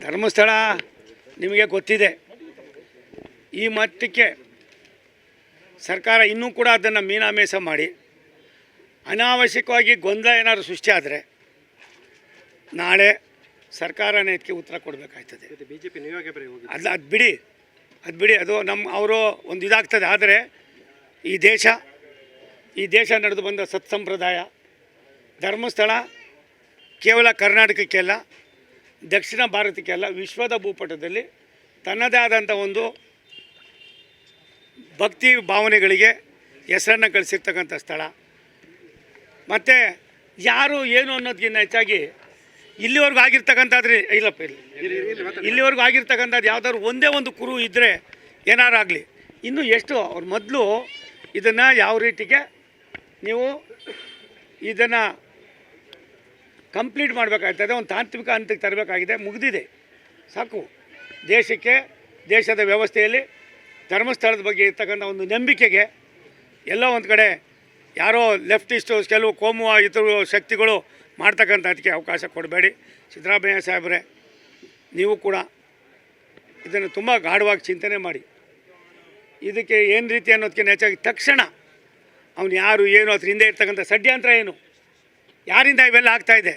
ಧರ್ಮಸ್ಥಳ ನಿಮಗೆ ಗೊತ್ತಿದೆ. ಈ ಮಟ್ಟಕ್ಕೆ ಸರ್ಕಾರ ಇನ್ನೂ ಕೂಡ ಅದನ್ನು ಮೀನಾಮೇಷ ಮಾಡಿ ಅನಾವಶ್ಯಕವಾಗಿ ಗೊಂದಲ ಏನಾದರೂ ಸೃಷ್ಟಿ ಆದರೆ ನಾಳೆ ಸರ್ಕಾರನೇ ಇದಕ್ಕೆ ಉತ್ತರ ಕೊಡಬೇಕಾಗ್ತದೆ. ಅದು ಬಿಡಿ ಅದು ಅವರು ಒಂದು ಇದಾಗ್ತದೆ. ಆದರೆ ಈ ದೇಶ ನಡೆದು ಬಂದ ಸತ್ಸಂಪ್ರದಾಯ ಧರ್ಮಸ್ಥಳ ಕೇವಲ ಕರ್ನಾಟಕಕ್ಕೆಲ್ಲ, ದಕ್ಷಿಣ ಭಾರತಕ್ಕೆಲ್ಲ, ವಿಶ್ವದ ಭೂಪಟದಲ್ಲಿ ತನ್ನದೇ ಆದಂಥ ಒಂದು ಭಕ್ತಿ ಭಾವನೆಗಳಿಗೆ ಹೆಸರನ್ನು ಗಳಿಸಿರ್ತಕ್ಕಂಥ ಸ್ಥಳ. ಮತ್ತು ಯಾರು ಏನು ಅನ್ನೋದಕ್ಕಿಂತ ಹೆಚ್ಚಾಗಿ ಇಲ್ಲಿವರೆಗೂ ಆಗಿರ್ತಕ್ಕಂಥದ್ರಿ ಇಲ್ಲಿವರೆಗೂ ಆಗಿರ್ತಕ್ಕಂಥದ್ದು ಯಾವುದಾದ್ರು ಒಂದೇ ಒಂದು ಕುರು ಇದ್ದರೆ ಏನಾರಾಗಲಿ, ಇನ್ನೂ ಎಷ್ಟು ಅವ್ರು ಮೊದಲು ಇದನ್ನು ಯಾವ ರೀತಿಗೆ ನೀವು ಇದನ್ನು ಕಂಪ್ಲೀಟ್ ಮಾಡಬೇಕಾಗ್ತದೆ, ಒಂದು ತಾಂತ್ರಿಕ ಹಂತಕ್ಕೆ ತರಬೇಕಾಗಿದೆ. ಮುಗಿದಿದೆ, ಸಾಕು. ದೇಶದ ವ್ಯವಸ್ಥೆಯಲ್ಲಿ ಧರ್ಮಸ್ಥಳದ ಬಗ್ಗೆ ಇರ್ತಕ್ಕಂಥ ಒಂದು ನಂಬಿಕೆಗೆ ಎಲ್ಲೋ ಒಂದು ಕಡೆ ಯಾರೋ ಲೆಫ್ಟಿಸ್ಟು, ಕೆಲವು ಕೋಮು ಇತರ ಶಕ್ತಿಗಳು ಮಾಡ್ತಕ್ಕಂಥ ಅದಕ್ಕೆ ಅವಕಾಶ ಕೊಡಬೇಡಿ. ಸಿದ್ದರಾಮಯ್ಯ ಸಾಹೇಬ್ರೆ, ನೀವು ಕೂಡ ಇದನ್ನು ತುಂಬ ಗಾಢವಾಗಿ ಚಿಂತನೆ ಮಾಡಿ. ಇದಕ್ಕೆ ಏನು ರೀತಿ ಅನ್ನೋದಕ್ಕಿಂತ ಹೆಚ್ಚಾಗಿ ತಕ್ಷಣ ಅವನು ಯಾರು ಏನು ಅದ್ರ ಹಿಂದೆ ಇರ್ತಕ್ಕಂಥ ಷಡ್ಯಂತ್ರ ಏನು, ಯಾರಿಂದ ಇವೆಲ್ಲ ಆಗ್ತಾಯಿದೆ,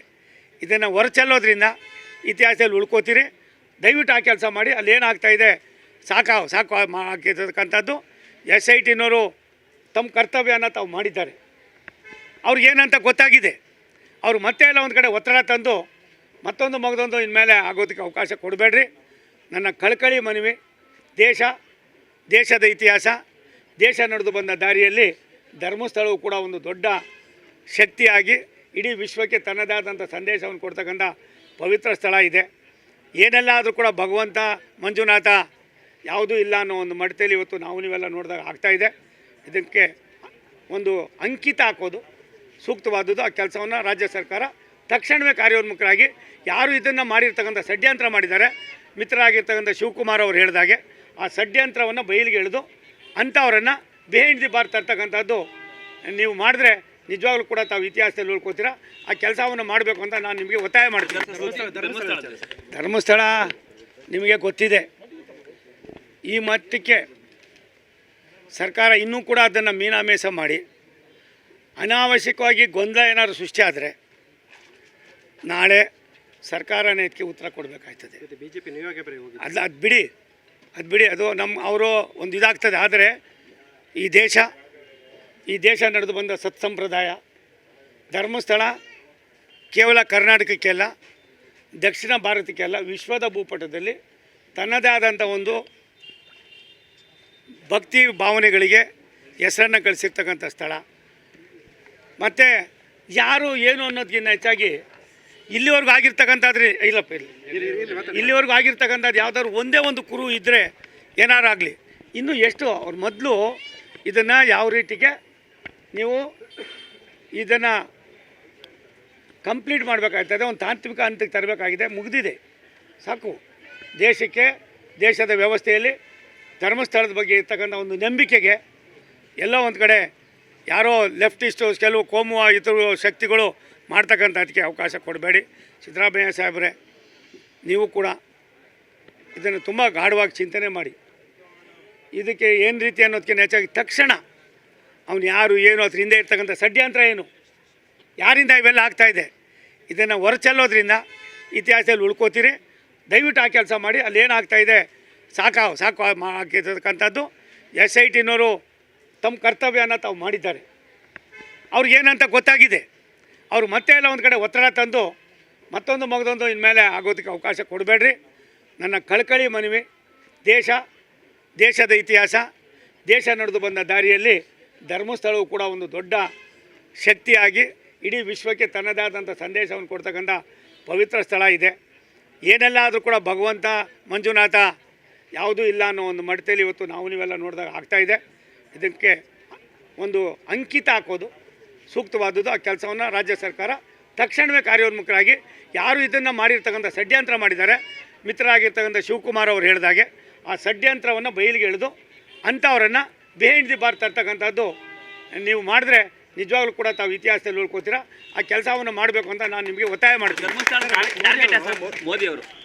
ಇದನ್ನು ಹೊರಚೆಲ್ಲೋದ್ರಿಂದ ಇತಿಹಾಸದಲ್ಲಿ ಉಳ್ಕೋತೀರಿ. ದಯವಿಟ್ಟು ಆ ಕೆಲಸ ಮಾಡಿ. ಅಲ್ಲೇನಾಗ್ತಾಯಿದೆ ಸಾಕು ಹಾಕಿರ್ತಕ್ಕಂಥದ್ದು SITನವರು ತಮ್ಮ ಕರ್ತವ್ಯನ ತಾವು ಮಾಡಿದ್ದಾರೆ. ಅವ್ರಿಗೇನಂತ ಗೊತ್ತಾಗಿದೆ. ಅವರು ಮತ್ತೆ ಎಲ್ಲ ಒಂದು ಕಡೆ ಒತ್ತಡ ತಂದು ಮತ್ತೊಂದು ಮಗದೊಂದು ಇನ್ಮೇಲೆ ಆಗೋದಕ್ಕೆ ಅವಕಾಶ ಕೊಡಬೇಡ್ರಿ. ನನ್ನ ಕಳಕಳಿ ಮನವಿ. ದೇಶದ ಇತಿಹಾಸ, ದೇಶ ನಡೆದು ಬಂದ ದಾರಿಯಲ್ಲಿ ಧರ್ಮಸ್ಥಳವು ಕೂಡ ಒಂದು ದೊಡ್ಡ ಶಕ್ತಿಯಾಗಿ ಇಡೀ ವಿಶ್ವಕ್ಕೆ ತನ್ನದಾದಂಥ ಸಂದೇಶವನ್ನು ಕೊಡ್ತಕ್ಕಂಥ ಪವಿತ್ರ ಸ್ಥಳ ಇದೆ. ಏನೆಲ್ಲ ಆದರೂ ಕೂಡ ಭಗವಂತ ಮಂಜುನಾಥ ಯಾವುದೂ ಇಲ್ಲ ಅನ್ನೋ ಒಂದು ಮಟ್ಟದಲ್ಲಿ ಇವತ್ತು ನೀವೆಲ್ಲ ನೋಡಿದಾಗ ಆಗ್ತಾಯಿದೆ. ಇದಕ್ಕೆ ಒಂದು ಅಂಕಿತ ಹಾಕೋದು ಸೂಕ್ತವಾದದ್ದು. ಆ ಕೆಲಸವನ್ನು ರಾಜ್ಯ ಸರ್ಕಾರ ತಕ್ಷಣವೇ ಕಾರ್ಯೋನ್ಮುಖರಾಗಿ, ಯಾರು ಇದನ್ನು ಮಾಡಿರ್ತಕ್ಕಂಥ ಷಡ್ಯಂತ್ರ ಮಾಡಿದ್ದಾರೆ, ಮಿತ್ರರಾಗಿರ್ತಕ್ಕಂಥ ಶಿವಕುಮಾರ್ ಅವರು ಹೇಳಿದಾಗೆ ಆ ಷಡ್ಯಂತ್ರವನ್ನು ಬಯಲಿಗೆ ಎಳೆದು ಅಂಥವರನ್ನು ಬಿಹೈಂಡ್ ದಿ ಬಾರ್ ತರ್ತಕ್ಕಂಥದ್ದು ನೀವು ಮಾಡಿದ್ರೆ ನಿಜವಾಗ್ಲೂ ಕೂಡ ತಾವು ಇತಿಹಾಸದಲ್ಲಿ ಉಳ್ಕೋತೀರಾ. ಆ ಕೆಲಸವನ್ನು ಮಾಡಬೇಕು ಅಂತ ನಾನು ನಿಮಗೆ ಒತ್ತಾಯ ಮಾಡ್ತೀನಿ. ಧರ್ಮಸ್ಥಳ ನಿಮಗೆ ಗೊತ್ತಿದೆ. ಈ ಮಟ್ಟಕ್ಕೆ ಸರ್ಕಾರ ಇನ್ನೂ ಕೂಡ ಅದನ್ನು ಮೀನಾಮೇಷ ಮಾಡಿ ಅನಾವಶ್ಯಕವಾಗಿ ಗೊಂದಲ ಏನಾದರೂ ಸೃಷ್ಟಿ ಆದರೆ ನಾಳೆ ಸರ್ಕಾರನೇ ಇದಕ್ಕೆ ಉತ್ತರ ಕೊಡಬೇಕಾಗ್ತದೆ. ಅದು ಬಿಡಿ ಅದು ಅವರು ಒಂದು ಇದಾಗ್ತದೆ. ಆದರೆ ಈ ದೇಶ ನಡೆದು ಬಂದ ಸತ್ಸಂಪ್ರದಾಯ ಧರ್ಮಸ್ಥಳ ಕೇವಲ ಕರ್ನಾಟಕಕ್ಕೆಲ್ಲ, ದಕ್ಷಿಣ ಭಾರತಕ್ಕೆಲ್ಲ, ವಿಶ್ವದ ಭೂಪಟದಲ್ಲಿ ತನ್ನದೇ ಆದಂಥ ಒಂದು ಭಕ್ತಿ ಭಾವನೆಗಳಿಗೆ ಹೆಸರನ್ನು ಗಳಿಸಿರ್ತಕ್ಕಂಥ ಸ್ಥಳ. ಮತ್ತು ಯಾರು ಏನು ಅನ್ನೋದಕ್ಕಿಂತ ಹೆಚ್ಚಾಗಿ ಇಲ್ಲಿವರೆಗೂ ಆಗಿರ್ತಕ್ಕಂಥದ್ರಿ ಇಲ್ಲಿವರೆಗೂ ಆಗಿರ್ತಕ್ಕಂಥದ್ದು ಯಾವುದಾದ್ರು ಒಂದೇ ಒಂದು ಕುರು ಇದ್ದರೆ ಏನಾರಾಗಲಿ, ಇನ್ನೂ ಎಷ್ಟು ಅವ್ರು ಮೊದಲು ಇದನ್ನು ಯಾವ ರೀತಿಗೆ ನೀವು ಇದನ್ನು ಕಂಪ್ಲೀಟ್ ಮಾಡಬೇಕಾಗ್ತದೆ, ಒಂದು ತಾಂತ್ರಿಕ ಹಂತಕ್ಕೆ ತರಬೇಕಾಗಿದೆ. ಮುಗಿದಿದೆ, ಸಾಕು. ದೇಶದ ವ್ಯವಸ್ಥೆಯಲ್ಲಿ ಧರ್ಮಸ್ಥಳದ ಬಗ್ಗೆ ಇರ್ತಕ್ಕಂಥ ಒಂದು ನಂಬಿಕೆಗೆ ಎಲ್ಲೋ ಒಂದು ಕಡೆ ಯಾರೋ ಲೆಫ್ಟಿಸ್ಟು, ಕೆಲವು ಕೋಮು ಇತರ ಶಕ್ತಿಗಳು ಮಾಡ್ತಕ್ಕಂಥ ಅದಕ್ಕೆ ಅವಕಾಶ ಕೊಡಬೇಡಿ. ಸಿದ್ದರಾಮಯ್ಯ ಸಾಹೇಬ್ರೆ, ನೀವು ಕೂಡ ಇದನ್ನು ತುಂಬ ಗಾಢವಾಗಿ ಚಿಂತನೆ ಮಾಡಿ. ಇದಕ್ಕೆ ಏನು ರೀತಿ ಅನ್ನೋದಕ್ಕಿಂತ ಹೆಚ್ಚಾಗಿ ತಕ್ಷಣ ಅವನು ಯಾರು ಏನು ಅದ್ರ ಹಿಂದೆ ಇರ್ತಕ್ಕಂಥ ಷಡ್ಯಂತ್ರ ಏನು, ಯಾರಿಂದ ಇವೆಲ್ಲ ಆಗ್ತಾಯಿದೆ, ಇದನ್ನು ಹೊರಚೆಲ್ಲೋದ್ರಿಂದ ಇತಿಹಾಸದಲ್ಲಿ ಉಳ್ಕೋತೀರಿ. ದಯವಿಟ್ಟು ಆ ಕೆಲಸ ಮಾಡಿ. ಅಲ್ಲೇನಾಗ್ತಾಯಿದೆ ಸಾಕು ಹಾಕಿರ್ತಕ್ಕಂಥದ್ದು SITನವರು ತಮ್ಮ ಕರ್ತವ್ಯನ ತಾವು ಮಾಡಿದ್ದಾರೆ. ಅವ್ರಿಗೇನಂತ ಗೊತ್ತಾಗಿದೆ. ಅವರು ಮತ್ತೆ ಎಲ್ಲ ಒಂದು ಕಡೆ ಒತ್ತಡ ತಂದು ಮತ್ತೊಂದು ಮಗದೊಂದು ಇನ್ಮೇಲೆ ಆಗೋದಕ್ಕೆ ಅವಕಾಶ ಕೊಡಬೇಡ್ರಿ. ನನ್ನ ಕಳಕಳಿ ಮನವಿ. ದೇಶದ ಇತಿಹಾಸ, ದೇಶ ನಡೆದು ಬಂದ ದಾರಿಯಲ್ಲಿ ಧರ್ಮಸ್ಥಳವು ಕೂಡ ಒಂದು ದೊಡ್ಡ ಶಕ್ತಿಯಾಗಿ ಇಡೀ ವಿಶ್ವಕ್ಕೆ ತನ್ನದಾದಂಥ ಸಂದೇಶವನ್ನು ಕೊಡ್ತಕ್ಕಂಥ ಪವಿತ್ರ ಸ್ಥಳ ಇದೆ. ಏನೆಲ್ಲ ಆದರೂ ಕೂಡ ಭಗವಂತ ಮಂಜುನಾಥ ಯಾವುದೂ ಇಲ್ಲ ಅನ್ನೋ ಒಂದು ಮಟ್ಟದಲ್ಲಿ ಇವತ್ತು ನೀವೆಲ್ಲ ನೋಡಿದಾಗ ಆಗ್ತಾಯಿದೆ. ಇದಕ್ಕೆ ಒಂದು ಅಂಕಿತ ಹಾಕೋದು ಸೂಕ್ತವಾದದ್ದು. ಆ ಕೆಲಸವನ್ನು ರಾಜ್ಯ ಸರ್ಕಾರ ತಕ್ಷಣವೇ ಕಾರ್ಯೋನ್ಮುಖರಾಗಿ, ಯಾರು ಇದನ್ನು ಮಾಡಿರ್ತಕ್ಕಂಥ ಷಡ್ಯಂತ್ರ ಮಾಡಿದ್ದಾರೆ, ಮಿತ್ರರಾಗಿರ್ತಕ್ಕಂಥ ಶಿವಕುಮಾರ್ ಅವರು ಹೇಳಿದಾಗೆ ಆ ಷಡ್ಯಂತ್ರವನ್ನು ಬಯಲಿಗೆ ಎಳೆದು ಅಂಥವರನ್ನು ಬಿಹೈಂಡ್ ದಿ ಬಾರ್ ತರ್ತಕ್ಕಂಥದ್ದು ನೀವು ಮಾಡಿದ್ರೆ ನಿಜವಾಗ್ಲೂ ಕೂಡ ತಾವು ಇತಿಹಾಸದಲ್ಲಿ ಉಳ್ಕೋತೀರಾ. ಆ ಕೆಲಸವನ್ನು ಮಾಡಬೇಕು ಅಂತ ನಾನು ನಿಮಗೆ ಒತ್ತಾಯ ಮಾಡ್ತೀನಿ. ಧರ್ಮಸ್ಥಳ ಮೋದಿ ಅವರು